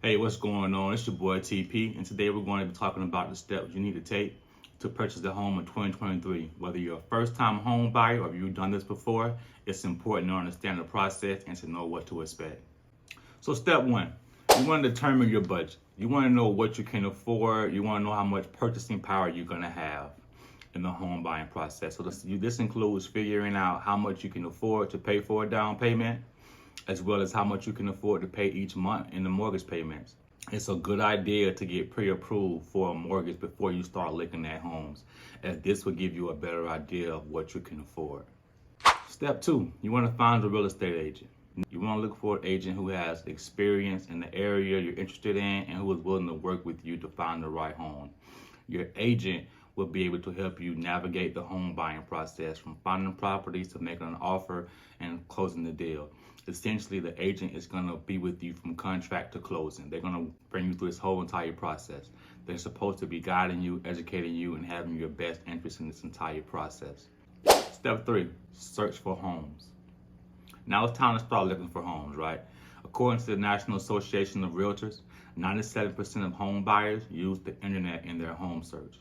Hey, what's going on? It's your boy TP, and today we're going to be talking about the steps you need to take to purchase the home in 2023. Whether you're a first-time home buyer or you've done this before, it's important to understand the process and to know what to expect. So step one, you want to determine your budget. You want to know what you can afford. You want to know how much purchasing power you're going to have in the home buying process. So this includes figuring out how much you can afford to pay for a down payment, as well as how much you can afford to pay each month in the mortgage payments. It's a good idea to get pre-approved for a mortgage before you start looking at homes, as this will give you a better idea of what you can afford. Step two, you want to find a real estate agent. You want to look for an agent who has experience in the area you're interested in and who is willing to work with you to find the right home. Your agent will be able to help you navigate the home buying process, from finding properties to making an offer and closing the deal. Essentially, the agent is going to be with you from contract to closing. They're going to bring you through this whole entire process. They're supposed to be guiding you, educating you, and having your best interest in this entire process. Step three, search for homes. Now it's time to start looking for homes, right? According to the National Association of Realtors, 97% of home buyers use the internet in their home search.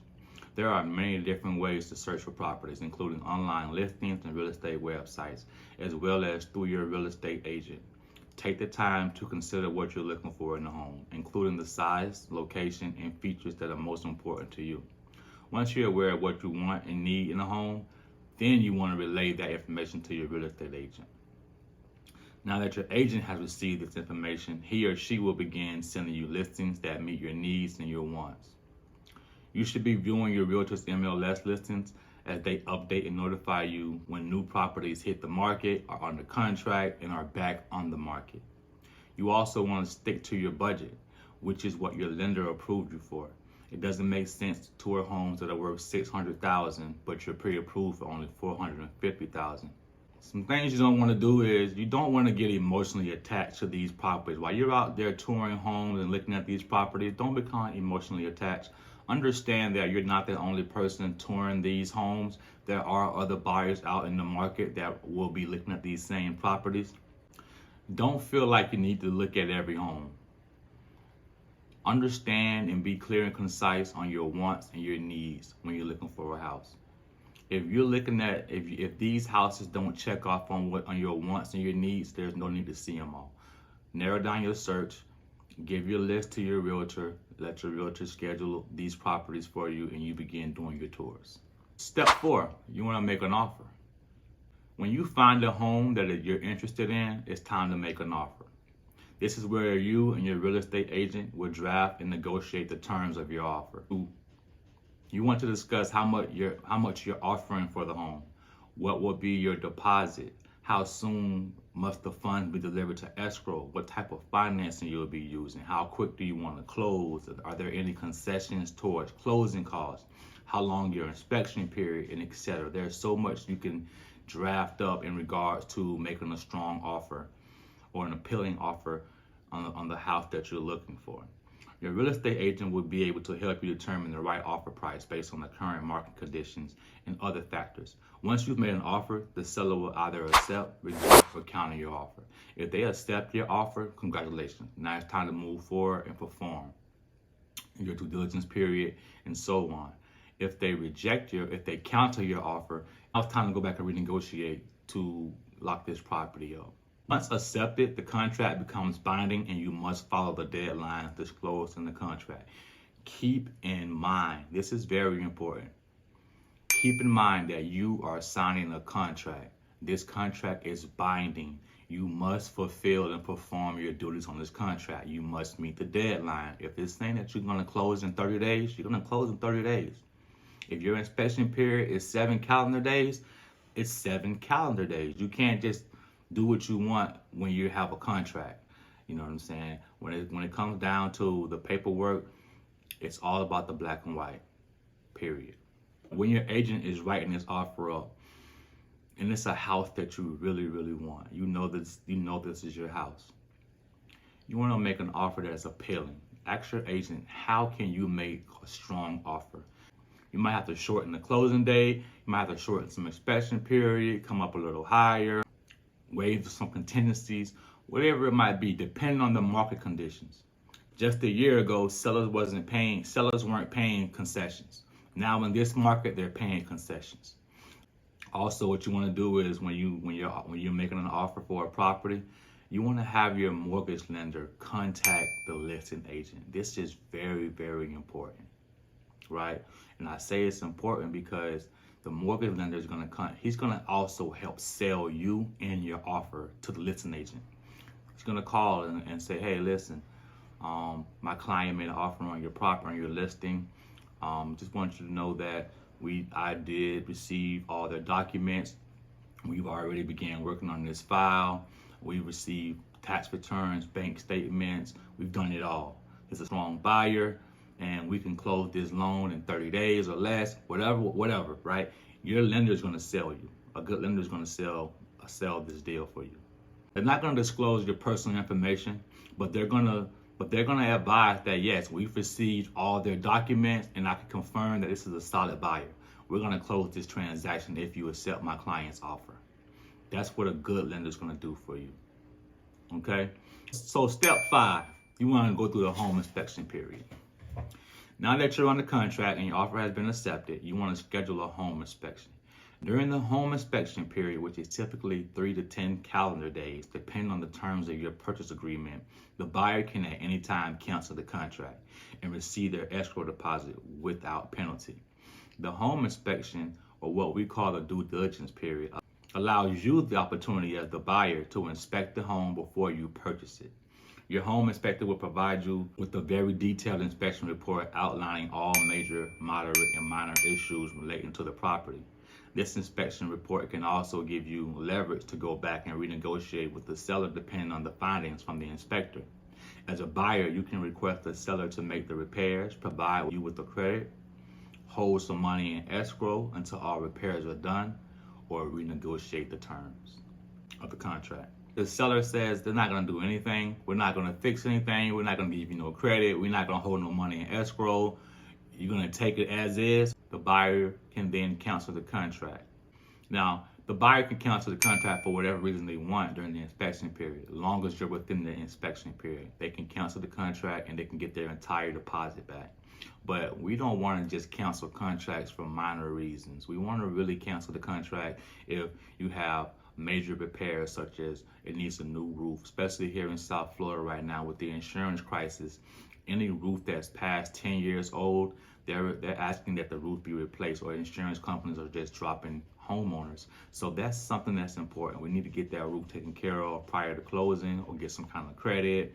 There are many different ways to search for properties, including online listings and real estate websites, as well as through your real estate agent. Take the time to consider what you're looking for in a home, including the size, location, and features that are most important to you. Once you're aware of what you want and need in a home, then you want to relay that information to your real estate agent. Now that your agent has received this information, he or she will begin sending you listings that meet your needs and your wants. You should be viewing your realtor's MLS listings, as they update and notify you when new properties hit the market, are under contract, and are back on the market. You also want to stick to your budget, which is what your lender approved you for. It doesn't make sense to tour homes that are worth $600,000, but you're pre-approved for only $450,000. Some things you don't want to do is you don't want to get emotionally attached to these properties. While you're out there touring homes and looking at these properties, don't become emotionally attached. Understand that you're not the only person touring these homes. There are other buyers out in the market that will be looking at these same properties. Don't feel like you need to look at every home. Understand and be clear and concise on your wants and your needs when you're looking for a house. If you're looking at, if these houses don't check off on your wants and your needs, there's no need to see them all. Narrow down your search. Give your list to your realtor, let your realtor schedule these properties for you, and you begin doing your tours. Step four, you want to make an offer. When you find a home that you're interested in, it's time to make an offer. This is where you and your real estate agent will draft and negotiate the terms of your offer. You want to discuss how much you're offering for the home. What will be your deposit? How soon must the funds be delivered to escrow? What type of financing you'll be using? How quick do you want to close? Are there any concessions towards closing costs? How long your inspection period, and etc. There's so much you can draft up in regards to making a strong offer or an appealing offer on the house that you're looking for. Your real estate agent will be able to help you determine the right offer price based on the current market conditions and other factors. Once you've made an offer, the seller will either accept, reject, or counter your offer. If they accept your offer, congratulations. Now it's time to move forward and perform your due diligence period and so on. If they if they counter your offer, now it's time to go back and renegotiate to lock this property up. Once accepted, the contract becomes binding and you must follow the deadlines disclosed in the contract. Keep in mind, this is very important. Keep in mind that you are signing a contract. This contract is binding. You must fulfill and perform your duties on this contract. You must meet the deadline. If it's saying that you're going to close in 30 days, you're going to close in 30 days. If your inspection period is 7 calendar days, it's 7 calendar days. You can't just do what you want when you have a contract. You know what I'm saying? When it comes down to the paperwork, it's all about the black and white, period. When your agent is writing this offer up, and it's a house that you really, really want, you know this is your house. You want to make an offer that is appealing. Ask your agent, how can you make a strong offer? You might have to shorten the closing date. You might have to shorten some inspection period, come up a little higher, waive some contingencies, whatever it might be, depending on the market conditions. Just a year ago, sellers weren't paying concessions. Now in this market, they're paying concessions. Also, what you want to do is when you're making an offer for a property, you want to have your mortgage lender contact the listing agent. This is very, very important, right? And I say it's important because the mortgage lender is going to come. He's going to also help sell you and your offer to the listing agent. He's going to call and say, hey, listen, my client made an offer on your property, on your listing. Just want you to know that I did receive all their documents. We've already began working on this file. We received tax returns, bank statements. We've done it all. It's a strong buyer, and we can close this loan in 30 days or less, whatever, right? Your lender is going to sell you. A good lender is going to sell this deal for you. They're not going to disclose your personal information, but they're going to advise that yes, we've received all their documents and I can confirm that this is a solid buyer. We're going to close this transaction if you accept my client's offer. That's what a good lender is going to do for you. Okay? So step 5, you want to go through the home inspection period. Now that you're under contract and your offer has been accepted, you want to schedule a home inspection. During the home inspection period, which is typically 3 to 10 calendar days, depending on the terms of your purchase agreement, the buyer can at any time cancel the contract and receive their escrow deposit without penalty. The home inspection, or what we call the due diligence period, allows you the opportunity as the buyer to inspect the home before you purchase it. Your home inspector will provide you with a very detailed inspection report outlining all major, moderate, and minor issues relating to the property. This inspection report can also give you leverage to go back and renegotiate with the seller depending on the findings from the inspector. As a buyer, you can request the seller to make the repairs, provide you with the credit, hold some money in escrow until all repairs are done, or renegotiate the terms of the contract. The seller says they're not going to do anything, we're not going to fix anything, we're not going to give you no credit, we're not going to hold no money in escrow, you're going to take it as is, the buyer can then cancel the contract. Now, the buyer can cancel the contract for whatever reason they want during the inspection period, as long as you're within the inspection period. They can cancel the contract and they can get their entire deposit back. But we don't want to just cancel contracts for minor reasons. We want to really cancel the contract if you have major repairs, such as it needs a new roof, especially here in South Florida right now with the insurance crisis. Any roof that's past 10 years old, they're asking that the roof be replaced, or insurance companies are just dropping homeowners. So that's something that's important. We need to get that roof taken care of prior to closing, or get some kind of credit,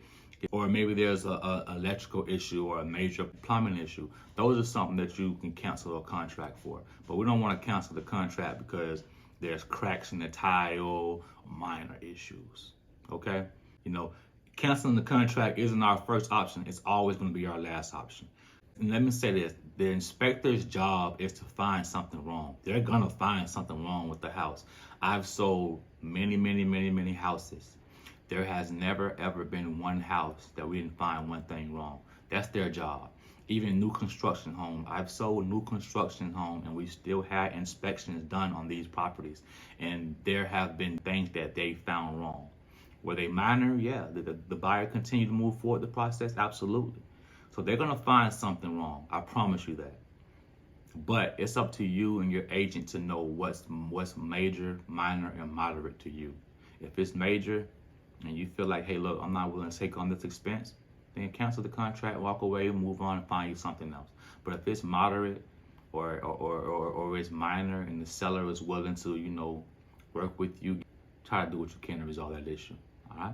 or maybe there's a electrical issue or a major plumbing issue. Those are something that you can cancel a contract for. But we don't want to cancel the contract because there's cracks in the tile, minor issues. Okay? Canceling the contract isn't our first option. It's always going to be our last option. And let me say this, the inspector's job is to find something wrong. They're going to find something wrong with the house. I've sold many houses. There has never ever been one house that we didn't find one thing wrong. That's their job. Even new construction homes. I've sold new construction homes and we still had inspections done on these properties. And there have been things that they found wrong. Were they minor? Yeah. Did the buyer continue to move forward the process? Absolutely. So they're going to find something wrong. I promise you that. But it's up to you and your agent to know what's major, minor, and moderate to you. If it's major and you feel like, hey, look, I'm not willing to take on this expense, then cancel the contract, walk away, move on, and find you something else. But if it's moderate or it's minor and the seller is willing to, work with you, try to do what you can to resolve that issue. All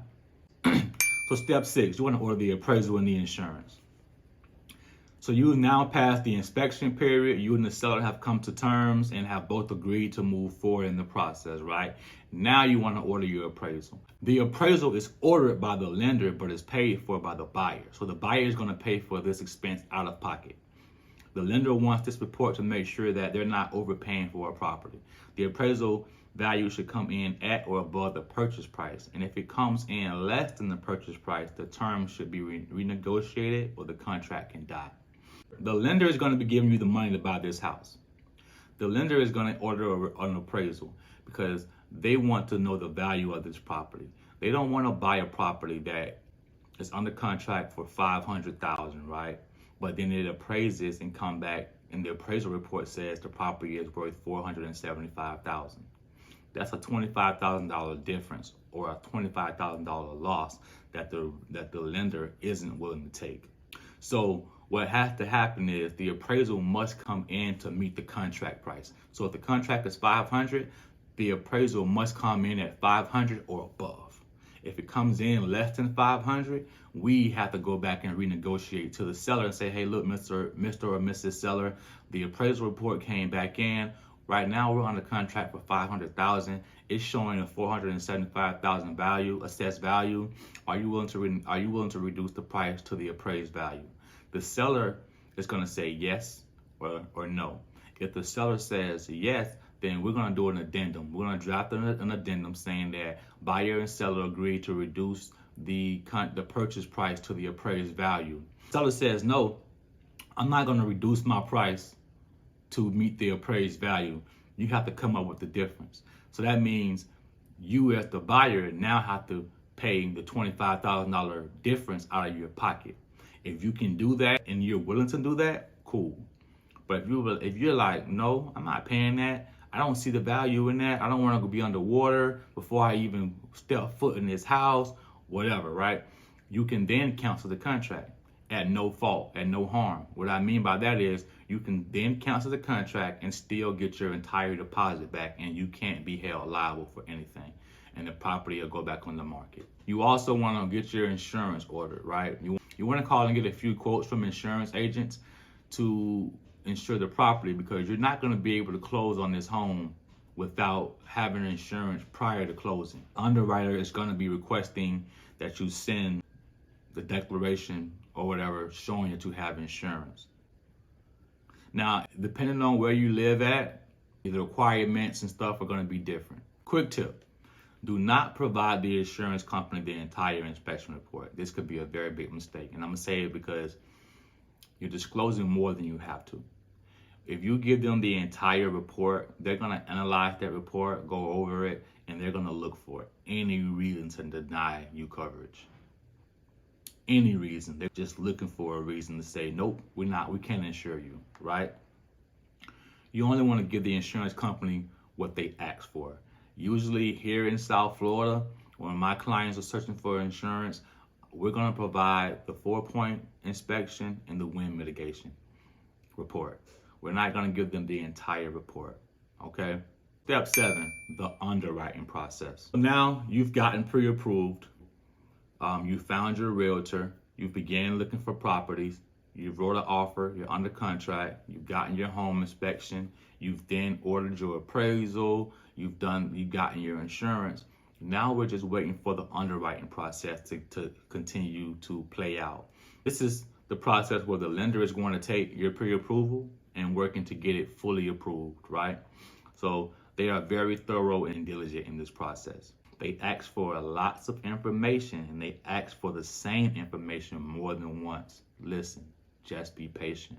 right? So step 6, you want to order the appraisal and the insurance. So you now passed the inspection period. You and the seller have come to terms and have both agreed to move forward in the process, right? Now you want to order your appraisal. The appraisal is ordered by the lender, but is paid for by the buyer. So the buyer is going to pay for this expense out of pocket. The lender wants this report to make sure that they're not overpaying for a property. The appraisal value should come in at or above the purchase price. And if it comes in less than the purchase price, the term should be renegotiated or the contract can die. The lender is going to be giving you the money to buy this house. The lender is going to order an appraisal because they want to know the value of this property. They don't want to buy a property that It's under contract for $500,000, right? But then it appraises and come back, and the appraisal report says the property is worth $475,000. That's a $25,000 difference or a $25,000 loss that the lender isn't willing to take. So what has to happen is the appraisal must come in to meet the contract price. So if the contract is $500,000, the appraisal must come in at $500,000 or above. If it comes in less than $500,000, we have to go back and renegotiate to the seller and say, hey, look, Mr. or Mrs. Seller, the appraisal report came back in. Right now, we're under contract for $500,000. It's showing a $475,000 value, assessed value. Are you willing to reduce the price to the appraised value? The seller is going to say yes or no. If the seller says yes, then we're going to do an addendum. We're going to draft an addendum saying that buyer and seller agreed to reduce the purchase price to the appraised value. Seller says no, I'm not going to reduce my price to meet the appraised value. You have to come up with the difference. So that means you as the buyer now have to pay the $25,000 difference out of your pocket. If you can do that and you're willing to do that, cool. But if you're like, no, I'm not paying that. I don't see the value in that. I don't want to be underwater before I even step foot in this house, whatever, right? You can then cancel the contract at no fault, at no harm. What I mean by that is you can then cancel the contract and still get your entire deposit back, and you can't be held liable for anything, and the property will go back on the market. You also want to get your insurance ordered, right? You want to call and get a few quotes from insurance agents to insure the property, because you're not going to be able to close on this home without having insurance prior to closing. Underwriter is going to be requesting that you send the declaration or whatever showing that you have insurance. Now, depending on where you live at, the requirements and stuff are going to be different. Quick tip: do not provide the insurance company the entire inspection report. This could be a very big mistake, and I'm going to say it because you're disclosing more than you have to. If you give them the entire report, they're going to analyze that report, go over it, and they're going to look for any reason to deny you coverage. Any reason. They're just looking for a reason to say, nope, we can't insure you, right? You only want to give the insurance company what they ask for. Usually here in South Florida, when my clients are searching for insurance, we're going to provide the 4-point inspection and the wind mitigation report. We're not going to give them the entire report, okay? Step 7, the underwriting process. So now you've gotten pre-approved. You found your realtor. You began looking for properties. You wrote an offer. You're under contract. You've gotten your home inspection. You've then ordered your appraisal. You've gotten your insurance. Now we're just waiting for the underwriting process to continue to play out. This is the process where the lender is going to take your pre-approval and working to get it fully approved, right? So they are very thorough and diligent in this process. They ask for lots of information, and they ask for the same information more than once. Listen, just be patient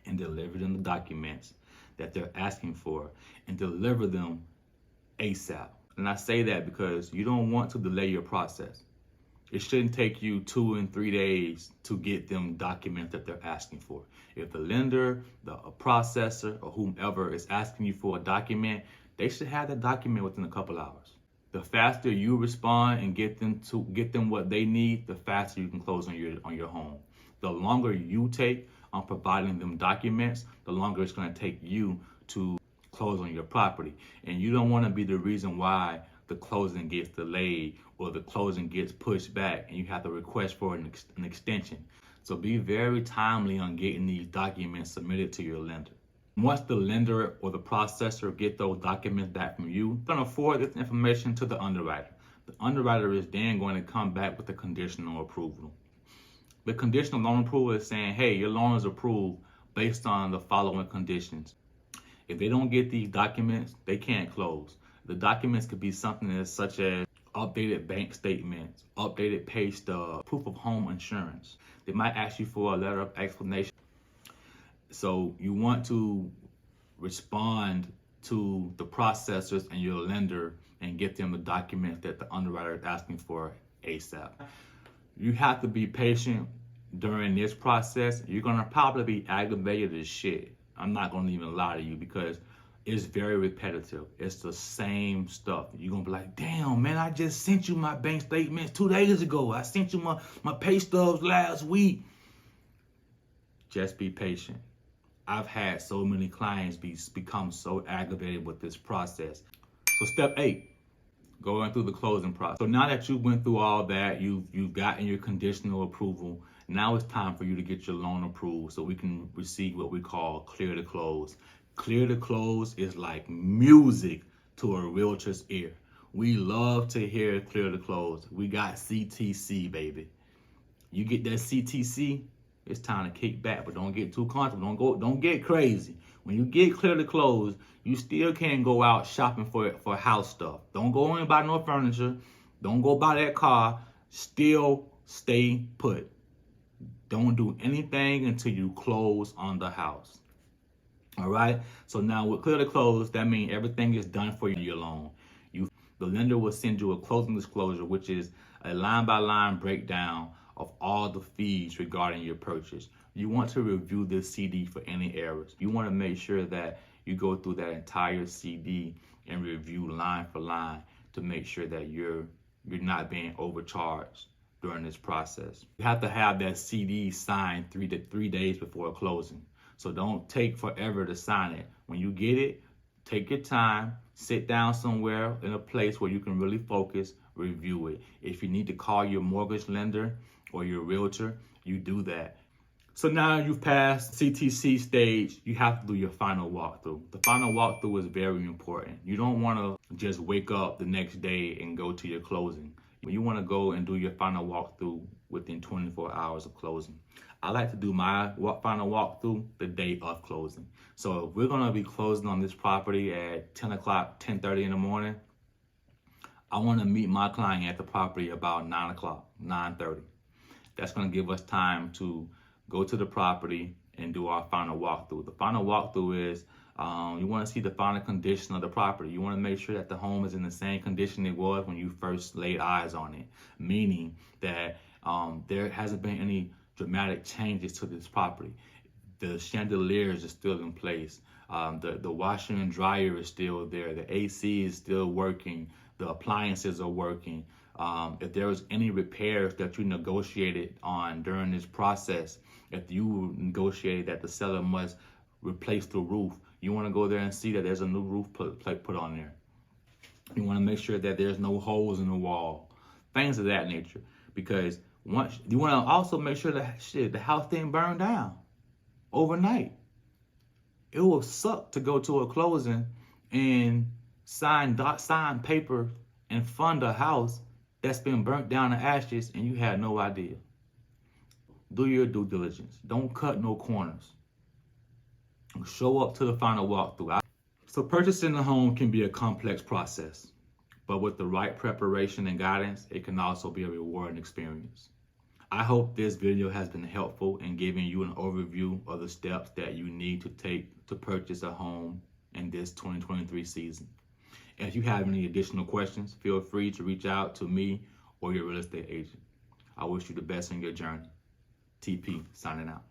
and deliver them the documents that they're asking for, and deliver them ASAP. And I say that because you don't want to delay your process. It shouldn't take you 2 and 3 days to get them documents that they're asking for. If the lender, a processor, or whomever is asking you for a document, they should have that document within a couple hours. The faster you respond and get them what they need, the faster you can close on your home. The longer you take on providing them documents, the longer it's going to take you to close on your property. And you don't want to be the reason why the closing gets delayed or the closing gets pushed back and you have to request for an extension. So be very timely on getting these documents submitted to your lender. Once the lender or the processor get those documents back from you, you're going to forward this information to the underwriter. The underwriter is then going to come back with a conditional approval. The conditional loan approval is saying, hey, your loan is approved based on the following conditions. If they don't get these documents, they can't close. The documents could be something such as updated bank statements, updated pay stub, proof of home insurance. They might ask you for a letter of explanation. So you want to respond to the processors and your lender and get them the documents that the underwriter is asking for ASAP. You have to be patient during this process. You're gonna probably be aggravated as shit. I'm not gonna even lie to you because it's very repetitive. It's the same stuff. You're gonna be like, damn, man, I just sent you my bank statements 2 days ago. I sent you my pay stubs last week. Just be patient. I've had so many clients become so aggravated with this process. So step 8, going through the closing process. So now that you went through all that, you've gotten your conditional approval. Now it's time for you to get your loan approved so we can receive what we call clear to close. Clear to close is like music to a realtor's ear. We love to hear clear to close. We got CTC, baby. You get that CTC, it's time to kick back, but don't get too comfortable. Don't get crazy. When you get clear to close, you still can't go out shopping for house stuff. Don't go in and buy no furniture. Don't go buy that car. Still stay put. Don't do anything until you close on the house. All right. So now with clear to close, that means everything is done for your loan. The lender will send you a closing disclosure, which is a line-by-line breakdown of all the fees regarding your purchase. You want to review this CD for any errors. You want to make sure that you go through that entire CD and review line for line to make sure that you're not being overcharged during this process. You have to have that CD signed 3 days before closing. So don't take forever to sign it. When you get it, take your time, sit down somewhere in a place where you can really focus, review it. If you need to call your mortgage lender or your realtor, you do that. So now you've passed CTC stage, you have to do your final walkthrough. The final walkthrough is very important. You don't want to just wake up the next day and go to your closing. You want to go and do your final walkthrough within 24 hours of closing. I like to do my final walkthrough the day of closing. So if we're going to be closing on this property at 10 o'clock, 10:30 in the morning, I want to meet my client at the property about 9 o'clock, 9:30. That's going to give us time to go to the property and do our final walkthrough. The final walkthrough is you want to see the final condition of the property. You want to make sure that the home is in the same condition it was when you first laid eyes on it, meaning that there hasn't been any dramatic changes to this property. The chandeliers are still in place. The washer and dryer is still there. The AC is still working. The appliances are working. If there was any repairs that you negotiated on during this process, if you negotiated that the seller must replace the roof, you want to go there and see that there's a new roof put on there. You want to make sure that there's no holes in the wall, things of that nature. Because once you want to also make sure that the house didn't burn down overnight. It will suck to go to a closing and sign paper and fund a house that's been burnt down to ashes and you had no idea. Do your due diligence. Don't cut no corners. Show up to the final walkthrough. So purchasing a home can be a complex process, but with the right preparation and guidance, it can also be a rewarding experience. I hope this video has been helpful in giving you an overview of the steps that you need to take to purchase a home in this 2023 season. If you have any additional questions, feel free to reach out to me or your real estate agent. I wish you the best in your journey. TP signing out.